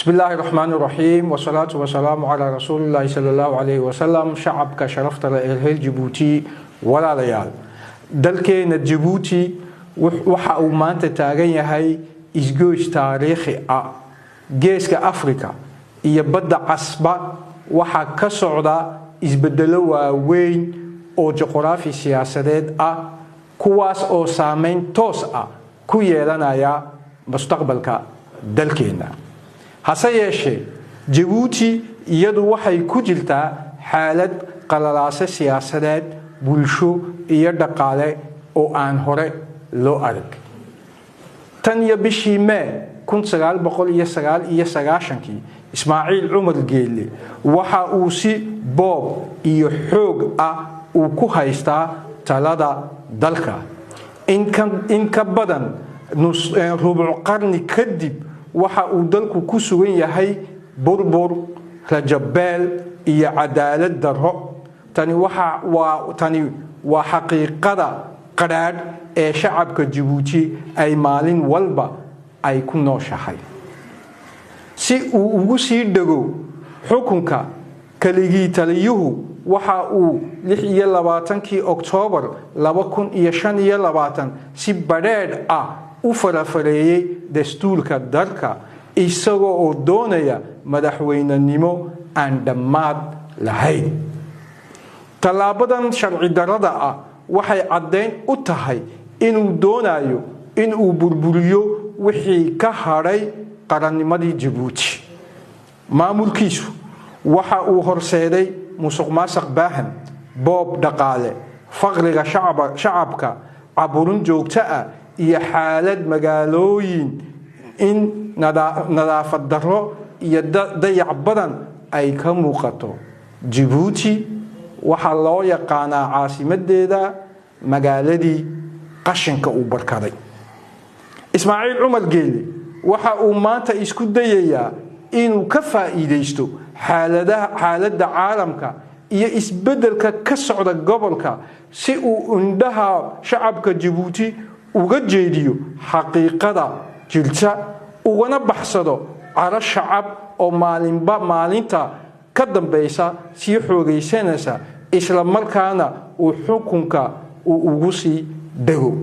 بسم الله الرحمن الرحيم والصلاة والسلام على رسول الله صلى الله عليه وسلم شعبك شرفت الهيل جيبوتي ولا ليال دلكينا جيبوتي وحا ومانتا تاغين هاي إسجوش تاريخي جيسك أفريقيا يبدأ عصبة وحا كسعودة إسبدلوا وين أو جغرافي سياسات كواس أو سامين توس كويلنا يا مستقبلك دلكينا hase yeeshee Jabuuti iyadu waxay ku jirtaa xaalad qalalaase siyaasadeed bulsho iyo dhaqaale oo aan hore loo arag tan iyo bishii May 1999 Ismaciil Cumar Geele waxa uu si boob iyo xoog uu ku haystaa talada dalka in ka badan rubuc qarni kadib waxa uu dalku ku sugan yahay burbur rajabeel iyo cadaalad darro tani waa xaqiiqada qaraad ee shacabka Jabuuti ay maalin walba ay ku nooshahay si uu ugu sii dhago xukunka kaligii taliyuhu waxa uu 26 Oktoobar 2025 si badheedh u farafareeyay dastuurka dalka isagoo oo doonaya madaxweynenimo aan dhammaad lahayn talaabadan sharci darrada waxay caddeyn u tahay inuu doonayo inuu burburiyo wixii ka hadhay qarannimadii Jabuuti maamulkiisu waxa uu horseeday musuqmaasuq baahan boob dhaqaale faqriga shacabka caburin joogto iyo xaalad magaalooyin in nadaafad darro iyo dayac badan ay ka muuqato Jabuuti waxa loo yaqaanaa caasimadeeda magaaladii qashinka uu barkaday Ismaciil Cumar Geele waxa uu maanta isku dayayaa inuu ka faa'iideysto xaaladda caalamka iyo isbedelka ka socda gobolka si uu indhaha shacabka Jabuuti uga jeediyo xaqiiqada jirta ugana baxsado caro shacab oo maalinta ka dambaysa si xoogaysanaysa isla markaana uu xukunka ugu sii dhago